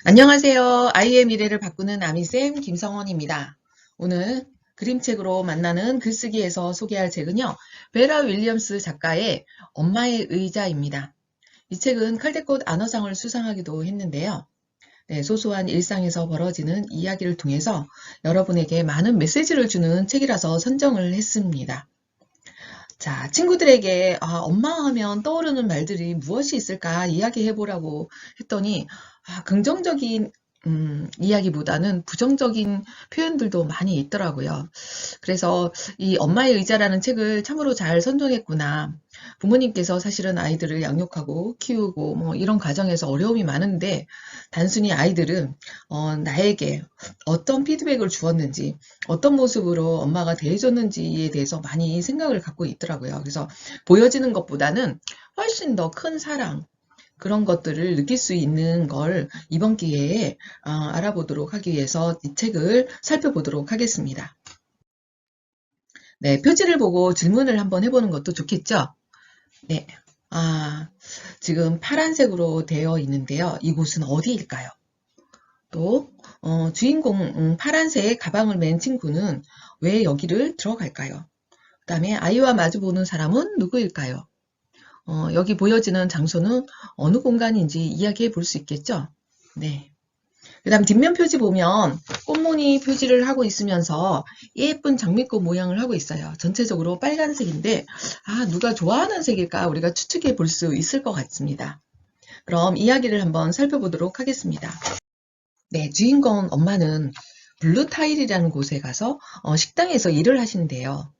안녕하세요. 아이의 미래를 바꾸는 아미쌤 김성원입니다. 오늘 그림책으로 만나는 글쓰기에서 소개할 책은요. 베라 윌리엄스 작가의 엄마의 의자입니다. 이 책은 칼데꽃 안어상을 수상하기도 했는데요. 네, 소소한 일상에서 벌어지는 이야기를 통해서 여러분에게 많은 메시지를 주는 책이라서 선정을 했습니다. 자, 친구들에게 엄마 하면 떠오르는 말들이 무엇이 있을까 이야기해보라고 했더니 긍정적인 이야기보다는 부정적인 표현들도 많이 있더라고요. 그래서 이 엄마의 의자라는 책을 참으로 잘 선정했구나. 부모님께서 사실은 아이들을 양육하고 키우고 뭐 이런 과정에서 어려움이 많은데 단순히 아이들은 나에게 어떤 피드백을 주었는지 어떤 모습으로 엄마가 대해줬는지에 대해서 많이 생각을 갖고 있더라고요. 그래서 보여지는 것보다는 훨씬 더 큰 사랑, 그런 것들을 느낄 수 있는 걸 이번 기회에 알아보도록 하기 위해서 이 책을 살펴보도록 하겠습니다. 네, 표지를 보고 질문을 한번 해보는 것도 좋겠죠? 네, 지금 파란색으로 되어 있는데요. 이곳은 어디일까요? 또 주인공 파란색 가방을 맨 친구는 왜 여기를 들어갈까요? 그 다음에 아이와 마주보는 사람은 누구일까요? 여기 보여지는 장소는 어느 공간인지 이야기해 볼 수 있겠죠? 네. 그 다음 뒷면 표지 보면 꽃무늬 표지를 하고 있으면서 예쁜 장미꽃 모양을 하고 있어요. 전체적으로 빨간색인데 누가 좋아하는 색일까 우리가 추측해 볼 수 있을 것 같습니다. 그럼 이야기를 한번 살펴보도록 하겠습니다. 네, 주인공 엄마는 블루타일이라는 곳에 가서 식당에서 일을 하신대요.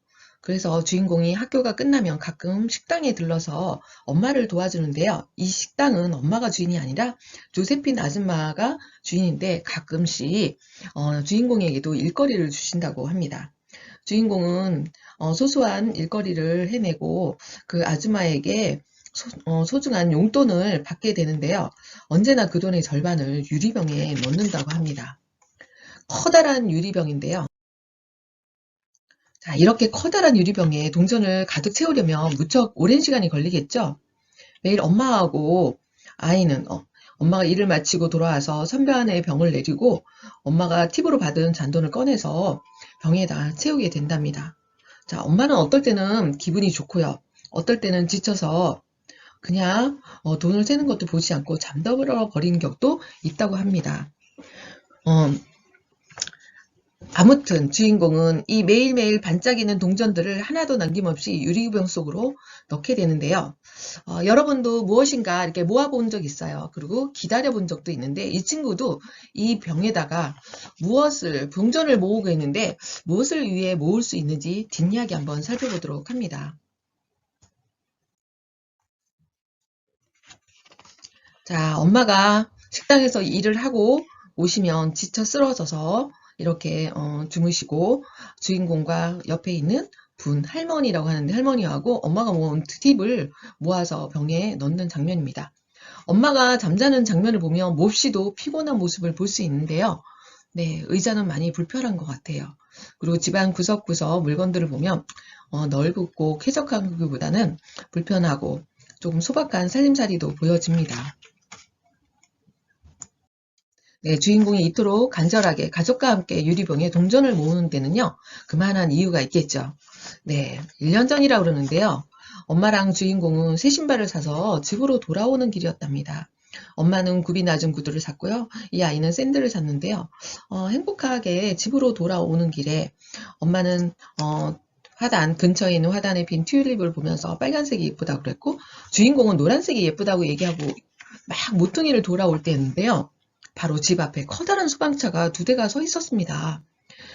그래서 주인공이 학교가 끝나면 가끔 식당에 들러서 엄마를 도와주는데요. 이 식당은 엄마가 주인이 아니라 조세핀 아줌마가 주인인데 가끔씩 주인공에게도 일거리를 주신다고 합니다. 주인공은 소소한 일거리를 해내고 그 아줌마에게 소중한 용돈을 받게 되는데요. 언제나 그 돈의 절반을 유리병에 넣는다고 합니다. 커다란 유리병인데요. 자, 이렇게 커다란 유리병에 동전을 가득 채우려면 무척 오랜 시간이 걸리겠죠? 매일 엄마하고 아이는 엄마가 일을 마치고 돌아와서 선배 안에 병을 내리고 엄마가 팁으로 받은 잔돈을 꺼내서 병에다 채우게 된답니다. 자, 엄마는 어떨 때는 기분이 좋고요. 어떨 때는 지쳐서 그냥 돈을 세는 것도 보지 않고 잠들어 버리는 격도 있다고 합니다. 어, 아무튼 주인공은 이 매일매일 반짝이는 동전들을 하나도 남김없이 유리병 속으로 넣게 되는데요. 여러분도 무엇인가 이렇게 모아본 적 있어요. 그리고 기다려본 적도 있는데 이 친구도 이 병에다가 동전을 모으고 있는데 무엇을 위해 모을 수 있는지 뒷이야기 한번 살펴보도록 합니다. 자, 엄마가 식당에서 일을 하고 오시면 지쳐 쓰러져서 이렇게 주무시고 주인공과 옆에 있는 분 할머니라고 하는데 할머니하고 엄마가 모은 팁을 모아서 병에 넣는 장면입니다. 엄마가 잠자는 장면을 보면 몹시도 피곤한 모습을 볼 수 있는데요. 네, 의자는 많이 불편한 것 같아요. 그리고 집안 구석구석 물건들을 보면 넓고 쾌적한 것보다는 불편하고 조금 소박한 살림살이도 보여집니다. 네, 주인공이 이토록 간절하게 가족과 함께 유리병에 동전을 모으는 데는요, 그만한 이유가 있겠죠. 네, 1년 전이라 그러는데요. 엄마랑 주인공은 새 신발을 사서 집으로 돌아오는 길이었답니다. 엄마는 굽이 낮은 구두를 샀고요. 이 아이는 샌들을 샀는데요. 행복하게 집으로 돌아오는 길에 엄마는 근처에 있는 화단에 핀 튤립을 보면서 빨간색이 예쁘다고 그랬고 주인공은 노란색이 예쁘다고 얘기하고 막 모퉁이를 돌아올 때였는데요. 바로 집 앞에 커다란 소방차가 2대가 서 있었습니다.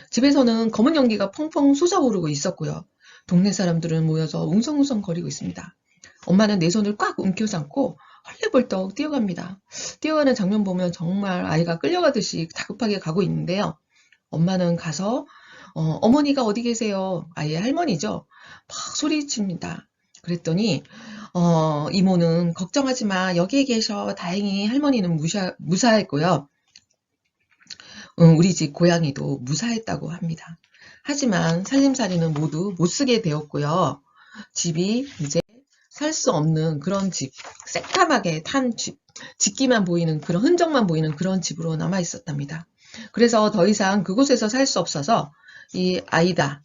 집에서는 검은 연기가 펑펑 솟아오르고 있었고요. 동네 사람들은 모여서 웅성웅성 거리고 있습니다. 엄마는 내 손을 꽉 움켜잡고 헐레벌떡 뛰어갑니다. 뛰어가는 장면 보면 정말 아이가 끌려가듯이 다급하게 가고 있는데요. 엄마는 가서 어머니가 어디 계세요? 아이의 할머니죠. 막 소리칩니다. 그랬더니 이모는 걱정하지 마. 여기에 계셔. 다행히 할머니는 무사했고요. 우리 집 고양이도 무사했다고 합니다. 하지만 살림살이는 모두 못쓰게 되었고요. 집이 이제 살 수 없는 그런 집, 새까맣게 탄 집, 집기만 보이는 그런 흔적만 보이는 그런 집으로 남아 있었답니다. 그래서 더 이상 그곳에서 살 수 없어서 이 아이다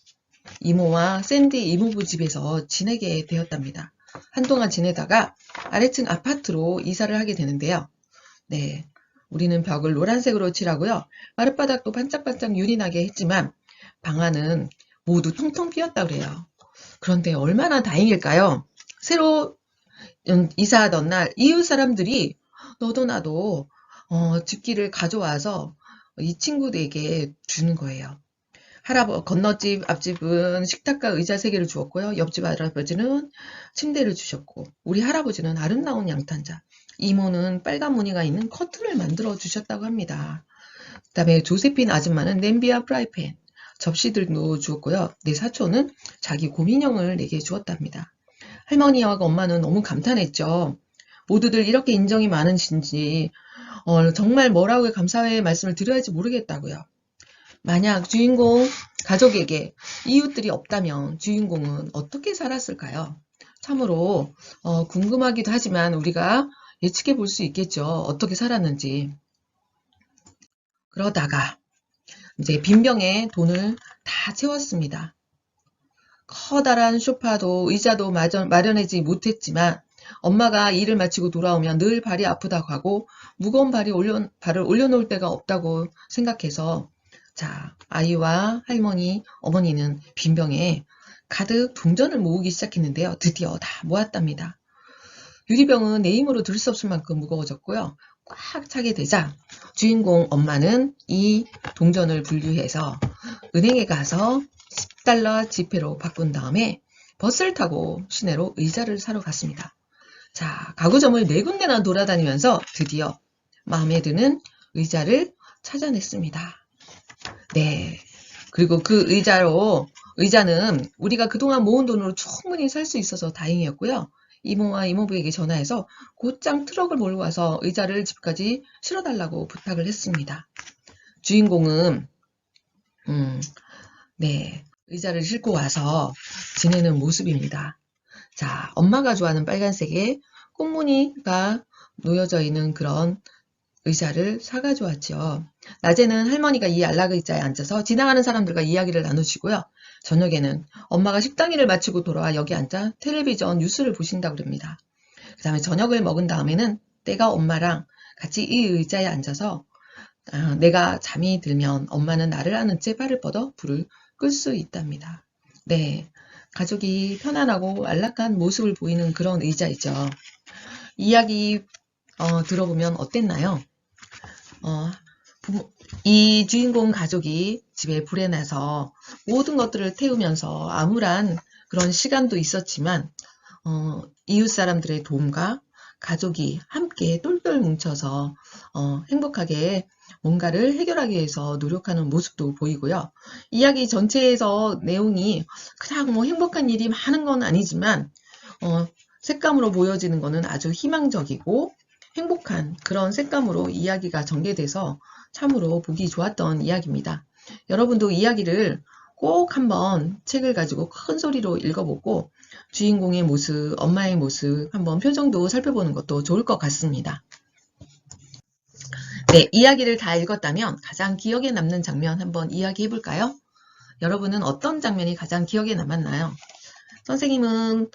이모와 샌디 이모부 집에서 지내게 되었답니다. 한동안 지내다가 아래층 아파트로 이사를 하게 되는데요. 네, 우리는 벽을 노란색으로 칠하고요. 마룻바닥도 반짝반짝 윤이 나게 했지만 방 안은 모두 텅텅 비었다고 그래요. 그런데 얼마나 다행일까요? 새로 이사하던 날 이웃 사람들이 너도 나도 집기를 가져와서 이 친구들에게 주는 거예요. 건너집 앞집은 식탁과 의자 3개를 주었고요. 옆집 할아버지는 침대를 주셨고 우리 할아버지는 아름다운 양탄자, 이모는 빨간 무늬가 있는 커튼을 만들어 주셨다고 합니다. 그 다음에 조세핀 아줌마는 냄비와 프라이팬, 접시들도 주었고요. 내 사촌은 자기 곰인형을 내게 주었답니다. 할머니와 엄마는 너무 감탄했죠. 모두들 이렇게 인정이 많으신지 정말 뭐라고 감사의 말씀을 드려야지 모르겠다고요. 만약 주인공 가족에게 이웃들이 없다면 주인공은 어떻게 살았을까요? 참으로 궁금하기도 하지만 우리가 예측해 볼 수 있겠죠. 어떻게 살았는지. 그러다가 이제 빈병에 돈을 다 채웠습니다. 커다란 소파도 의자도 마련하지 못했지만 엄마가 일을 마치고 돌아오면 늘 발이 아프다고 하고 무거운 발을 올려놓을 데가 없다고 생각해서 자, 아이와 할머니, 어머니는 빈병에 가득 동전을 모으기 시작했는데요. 드디어 다 모았답니다. 유리병은 내 힘으로 들 수 없을 만큼 무거워졌고요. 꽉 차게 되자 주인공 엄마는 이 동전을 분류해서 은행에 가서 10달러 지폐로 바꾼 다음에 버스를 타고 시내로 의자를 사러 갔습니다. 자, 가구점을 4군데나 돌아다니면서 드디어 마음에 드는 의자를 찾아냈습니다. 네. 그리고 그 의자는 우리가 그동안 모은 돈으로 충분히 살 수 있어서 다행이었고요. 이모와 이모부에게 전화해서 곧장 트럭을 몰고 와서 의자를 집까지 실어달라고 부탁을 했습니다. 주인공은 네, 의자를 싣고 와서 지내는 모습입니다. 자, 엄마가 좋아하는 빨간색의 꽃무늬가 놓여져 있는 그런 의자를 사가져 왔죠. 낮에는 할머니가 이 안락 의자에 앉아서 지나가는 사람들과 이야기를 나누시고요. 저녁에는 엄마가 식당 일을 마치고 돌아와 여기 앉아 텔레비전 뉴스를 보신다고 합니다. 그 다음에 저녁을 먹은 다음에는 때가 엄마랑 같이 이 의자에 앉아서 내가 잠이 들면 엄마는 나를 안은 채 발을 뻗어 불을 끌 수 있답니다. 네, 가족이 편안하고 안락한 모습을 보이는 그런 의자이죠. 이야기 들어보면 어땠나요? 이 주인공 가족이 집에 불에 나서 모든 것들을 태우면서 암울한 그런 시간도 있었지만 이웃 사람들의 도움과 가족이 함께 똘똘 뭉쳐서 행복하게 뭔가를 해결하기 위해서 노력하는 모습도 보이고요. 이야기 전체에서 내용이 그냥 뭐 행복한 일이 많은 건 아니지만 색감으로 보여지는 것은 아주 희망적이고 행복한 그런 색감으로 이야기가 전개돼서 참으로 보기 좋았던 이야기입니다. 여러분도 이야기를 꼭 한번 책을 가지고 큰 소리로 읽어보고 주인공의 모습, 엄마의 모습 한번 표정도 살펴보는 것도 좋을 것 같습니다. 네, 이야기를 다 읽었다면 가장 기억에 남는 장면 한번 이야기해 볼까요? 여러분은 어떤 장면이 가장 기억에 남았나요? 선생님은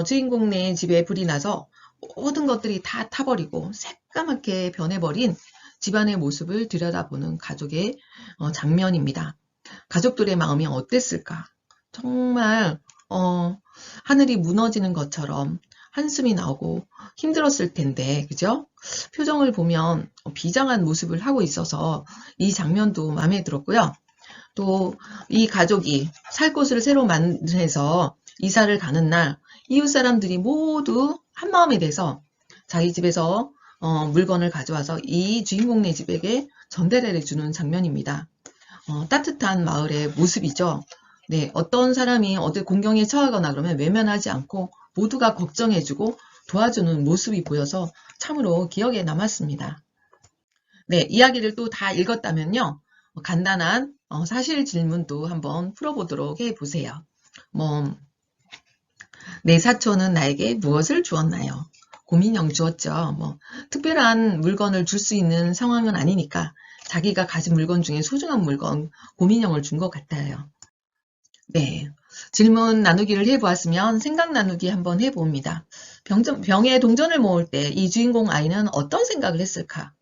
주인공네 집에 불이 나서 모든 것들이 다 타버리고 새까맣게 변해버린 집안의 모습을 들여다보는 가족의 장면입니다. 가족들의 마음이 어땠을까? 정말 하늘이 무너지는 것처럼 한숨이 나오고 힘들었을 텐데, 그죠? 표정을 보면 비장한 모습을 하고 있어서 이 장면도 마음에 들었고요. 또 이 가족이 살 곳을 새로 만들어서 이사를 가는 날 이웃 사람들이 모두 한마음이 돼서 자기 집에서 물건을 가져와서 이 주인공네 집에게 전달해 주는 장면입니다. 따뜻한 마을의 모습이죠. 네, 어떤 사람이 어디 공경에 처하거나 그러면 외면하지 않고 모두가 걱정해주고 도와주는 모습이 보여서 참으로 기억에 남았습니다. 네, 이야기를 또 다 읽었다면요. 간단한 사실 질문도 한번 풀어보도록 해보세요. 내 사촌은 나에게 무엇을 주었나요? 고민형 주었죠. 뭐 특별한 물건을 줄 수 있는 상황은 아니니까 자기가 가진 물건 중에 소중한 물건 고민형을 준 것 같아요. 네. 질문 나누기를 해보았으면 생각 나누기 한번 해봅니다. 병에 동전을 모을 때 이 주인공 아이는 어떤 생각을 했을까?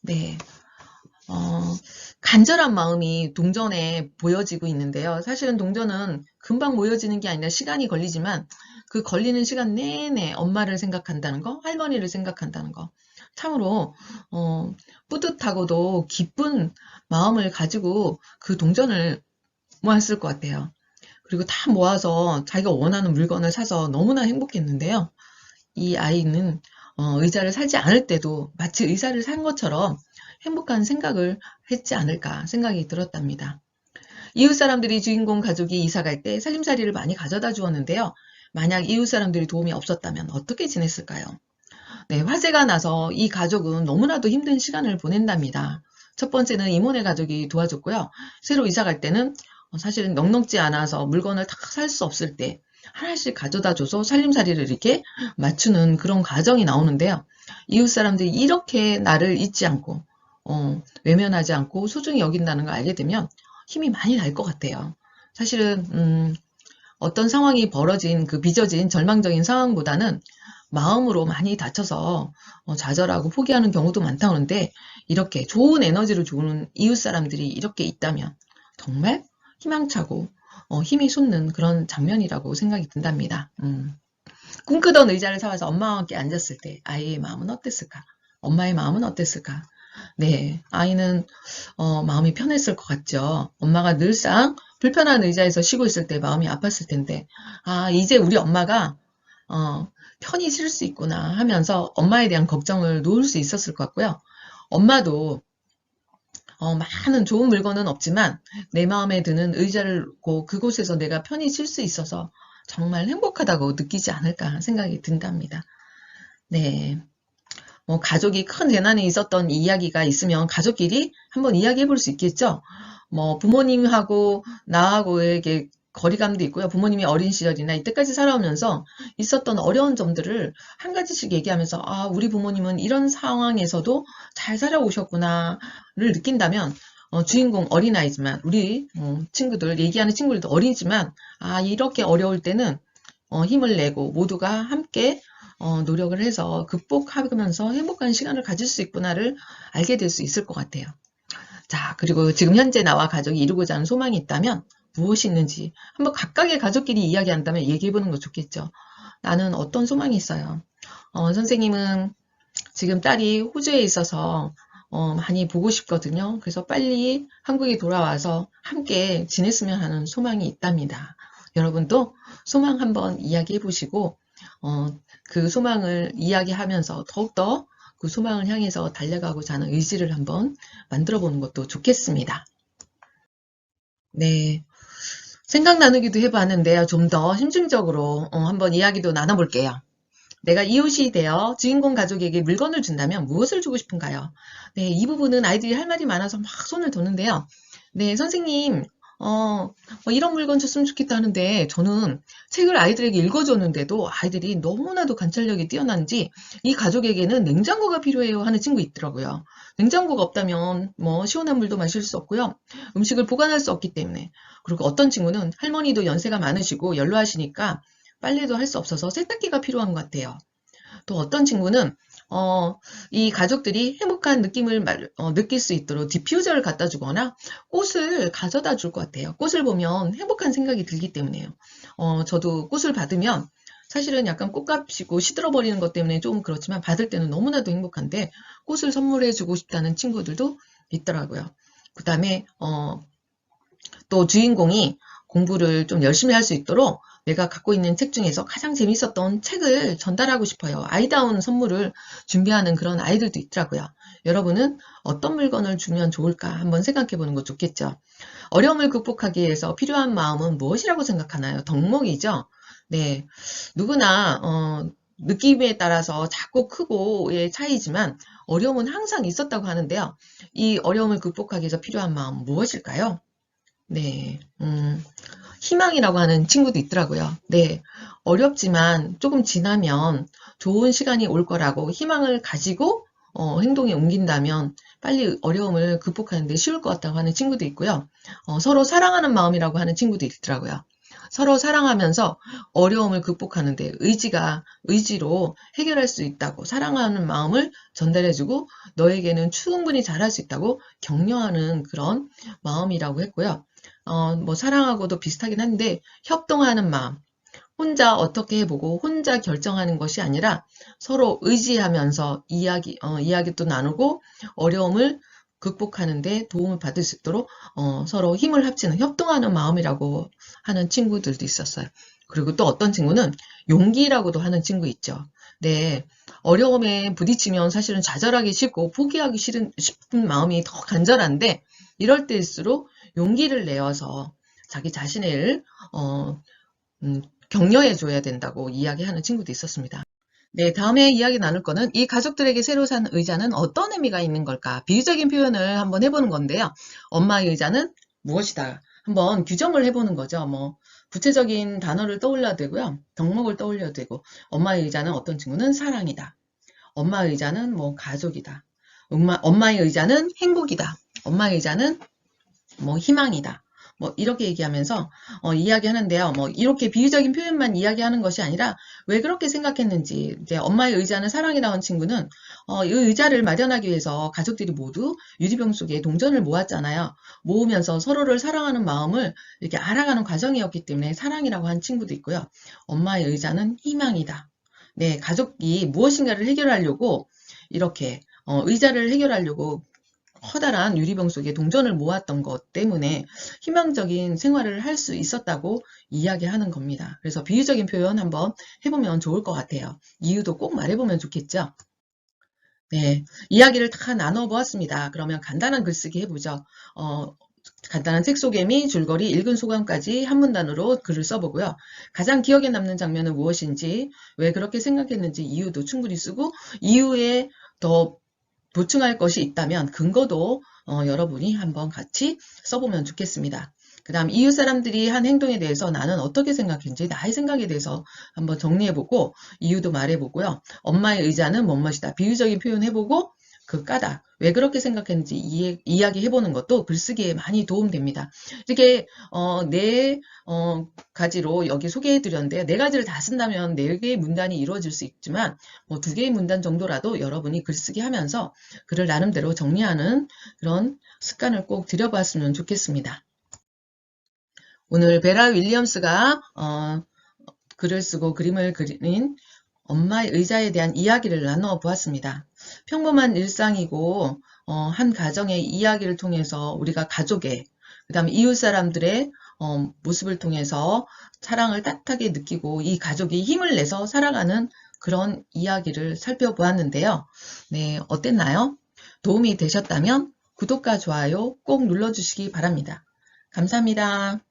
네. 어, 간절한 마음이 동전에 보여지고 있는데요. 사실은 동전은 금방 모여지는 게 아니라 시간이 걸리지만 그 걸리는 시간 내내 엄마를 생각한다는 거, 할머니를 생각한다는 거. 참으로 뿌듯하고도 기쁜 마음을 가지고 그 동전을 모았을 것 같아요. 그리고 다 모아서 자기가 원하는 물건을 사서 너무나 행복했는데요. 이 아이는 의자를 사지 않을 때도 마치 의자를 산 것처럼 행복한 생각을 했지 않을까 생각이 들었답니다. 이웃 사람들이 주인공 가족이 이사 갈 때 살림살이를 많이 가져다 주었는데요. 만약 이웃 사람들이 도움이 없었다면 어떻게 지냈을까요? 네, 화재가 나서 이 가족은 너무나도 힘든 시간을 보낸답니다. 첫 번째는 이모네 가족이 도와줬고요. 새로 이사 갈 때는 사실은 넉넉지 않아서 물건을 다 살 수 없을 때 하나씩 가져다 줘서 살림살이를 이렇게 맞추는 그런 과정이 나오는데요. 이웃 사람들이 이렇게 나를 잊지 않고 외면하지 않고 소중히 여긴다는 걸 알게 되면 힘이 많이 날 것 같아요. 사실은 어떤 상황이 벌어진 그 빚어진 절망적인 상황보다는 마음으로 많이 다쳐서 좌절하고 포기하는 경우도 많다는데 이렇게 좋은 에너지를 주는 이웃 사람들이 이렇게 있다면 정말 희망차고 힘이 솟는 그런 장면이라고 생각이 든답니다. 꿈꾸던 의자를 사와서 엄마와 함께 앉았을 때 아이의 마음은 어땠을까? 엄마의 마음은 어땠을까? 네, 아이는 마음이 편했을 것 같죠. 엄마가 늘상 불편한 의자에서 쉬고 있을 때 마음이 아팠을 텐데 아, 이제 우리 엄마가 편히 쉴 수 있구나 하면서 엄마에 대한 걱정을 놓을 수 있었을 것 같고요. 엄마도 많은 좋은 물건은 없지만 내 마음에 드는 의자를 놓고 그곳에서 내가 편히 쉴 수 있어서 정말 행복하다고 느끼지 않을까 생각이 든답니다. 네. 뭐 가족이 큰 재난이 있었던 이야기가 있으면 가족끼리 한번 이야기해 볼 수 있겠죠. 뭐 부모님하고 나하고에게 거리감도 있고요. 부모님이 어린 시절이나 이때까지 살아오면서 있었던 어려운 점들을 한 가지씩 얘기하면서 아, 우리 부모님은 이런 상황에서도 잘 살아오셨구나를 느낀다면 주인공 어린아이지만 우리 친구들 얘기하는 친구들도 어리지만 아, 이렇게 어려울 때는 힘을 내고 모두가 함께 노력을 해서 극복하면서 행복한 시간을 가질 수 있구나를 알게 될 수 있을 것 같아요. 자, 그리고 지금 현재 나와 가족이 이루고자 하는 소망이 있다면 무엇이 있는지 한번 각각의 가족끼리 이야기한다면 얘기해보는 거 좋겠죠. 나는 어떤 소망이 있어요. 선생님은 지금 딸이 호주에 있어서 많이 보고 싶거든요. 그래서 빨리 한국에 돌아와서 함께 지냈으면 하는 소망이 있답니다. 여러분도 소망 한번 이야기해 보시고 그 소망을 이야기하면서 더욱더 그 소망을 향해서 달려가고자 하는 의지를 한번 만들어 보는 것도 좋겠습니다. 네. 생각 나누기도 해봤는데요. 좀 더 심층적으로 한번 이야기도 나눠볼게요. 내가 이웃이 되어 주인공 가족에게 물건을 준다면 무엇을 주고 싶은가요? 네, 이 부분은 아이들이 할 말이 많아서 막 손을 도는데요. 네, 선생님, 이런 물건 줬으면 좋겠다 하는데 저는 책을 아이들에게 읽어줬는데도 아이들이 너무나도 관찰력이 뛰어난지 이 가족에게는 냉장고가 필요해요 하는 친구 있더라고요. 냉장고가 없다면 뭐 시원한 물도 마실 수 없고요. 음식을 보관할 수 없기 때문에. 그리고 어떤 친구는 할머니도 연세가 많으시고 연로하시니까 빨래도 할 수 없어서 세탁기가 필요한 것 같아요. 또 어떤 친구는 이 가족들이 행복한 느낌을 느낄 수 있도록 디퓨저를 갖다 주거나 꽃을 가져다 줄 것 같아요. 꽃을 보면 행복한 생각이 들기 때문에요. 저도 꽃을 받으면 사실은 약간 꽃값이고 시들어버리는 것 때문에 좀 그렇지만 받을 때는 너무나도 행복한데 꽃을 선물해 주고 싶다는 친구들도 있더라고요. 그 다음에 또 주인공이 공부를 좀 열심히 할 수 있도록 내가 갖고 있는 책 중에서 가장 재밌었던 책을 전달하고 싶어요. 아이다운 선물을 준비하는 그런 아이들도 있더라고요. 여러분은 어떤 물건을 주면 좋을까 한번 생각해 보는 거 좋겠죠. 어려움을 극복하기 위해서 필요한 마음은 무엇이라고 생각하나요? 덕목이죠. 네, 누구나 느낌에 따라서 작고 크고의 차이지만 어려움은 항상 있었다고 하는데요. 이 어려움을 극복하기 위해서 필요한 마음은 무엇일까요? 네, 희망이라고 하는 친구도 있더라고요. 네, 어렵지만 조금 지나면 좋은 시간이 올 거라고 희망을 가지고 행동에 옮긴다면 빨리 어려움을 극복하는 데 쉬울 것 같다고 하는 친구도 있고요. 서로 사랑하는 마음이라고 하는 친구도 있더라고요. 서로 사랑하면서 어려움을 극복하는데 의지로 해결할 수 있다고 사랑하는 마음을 전달해주고 너에게는 충분히 잘할 수 있다고 격려하는 그런 마음이라고 했고요. 뭐 사랑하고도 비슷하긴 한데 협동하는 마음, 혼자 어떻게 해보고 혼자 결정하는 것이 아니라 서로 의지하면서 이야기도 나누고 어려움을 극복하는 데 도움을 받을 수 있도록 서로 힘을 합치는 협동하는 마음이라고 하는 친구들도 있었어요. 그리고 또 어떤 친구는 용기라고도 하는 친구 있죠. 네, 어려움에 부딪히면 사실은 좌절하기 싫고 포기하기 싶은 마음이 더 간절한데 이럴 때일수록 용기를 내어서 자기 자신을 격려해 줘야 된다고 이야기하는 친구도 있었습니다. 네, 다음에 이야기 나눌 거는 이 가족들에게 새로 산 의자는 어떤 의미가 있는 걸까? 비유적인 표현을 한번 해보는 건데요. 엄마의 의자는 무엇이다? 한번 규정을 해보는 거죠. 뭐 구체적인 단어를 떠올려도 되고요. 덕목을 떠올려도 되고 엄마의 의자는 어떤 친구는 사랑이다. 엄마의 의자는 뭐 가족이다. 엄마의 의자는 행복이다. 엄마의 의자는 뭐 희망이다. 뭐 이렇게 얘기하면서 이야기하는데요. 뭐 이렇게 비유적인 표현만 이야기하는 것이 아니라 왜 그렇게 생각했는지 이제 엄마의 의자는 사랑이라는 친구는 이 의자를 마련하기 위해서 가족들이 모두 유리병 속에 동전을 모았잖아요. 모으면서 서로를 사랑하는 마음을 이렇게 알아가는 과정이었기 때문에 사랑이라고 한 친구도 있고요. 엄마의 의자는 희망이다. 네, 가족이 무엇인가를 해결하려고 이렇게 의자를 해결하려고 커다란 유리병 속에 동전을 모았던 것 때문에 희망적인 생활을 할 수 있었다고 이야기하는 겁니다. 그래서 비유적인 표현 한번 해보면 좋을 것 같아요. 이유도 꼭 말해보면 좋겠죠? 네, 이야기를 다 나눠보았습니다. 그러면 간단한 글쓰기 해보죠. 간단한 책 소개미, 줄거리, 읽은 소감까지 한 문단으로 글을 써보고요. 가장 기억에 남는 장면은 무엇인지, 왜 그렇게 생각했는지 이유도 충분히 쓰고, 이유에 더 보충할 것이 있다면 근거도 여러분이 한번 같이 써보면 좋겠습니다. 그 다음 이웃 사람들이 한 행동에 대해서 나는 어떻게 생각했는지 나의 생각에 대해서 한번 정리해보고 이유도 말해보고요. 엄마의 의자는 뭐뭇이다. 비유적인 표현해보고 그 까닭, 왜 그렇게 생각했는지 이야기해보는 것도 글쓰기에 많이 도움됩니다. 이렇게 네 가지로 여기 소개해드렸는데요. 네 가지를 다 쓴다면 네 개의 문단이 이루어질 수 있지만 뭐 두 개의 문단 정도라도 여러분이 글쓰기 하면서 글을 나름대로 정리하는 그런 습관을 꼭 들여봤으면 좋겠습니다. 오늘 베라 윌리엄스가 글을 쓰고 그림을 그린 엄마의 의자에 대한 이야기를 나누어 보았습니다. 평범한 일상이고 한 가정의 이야기를 통해서 우리가 가족의 그 다음에 이웃 사람들의 모습을 통해서 사랑을 따뜻하게 느끼고 이 가족이 힘을 내서 살아가는 그런 이야기를 살펴보았는데요. 네, 어땠나요? 도움이 되셨다면 구독과 좋아요 꼭 눌러주시기 바랍니다. 감사합니다.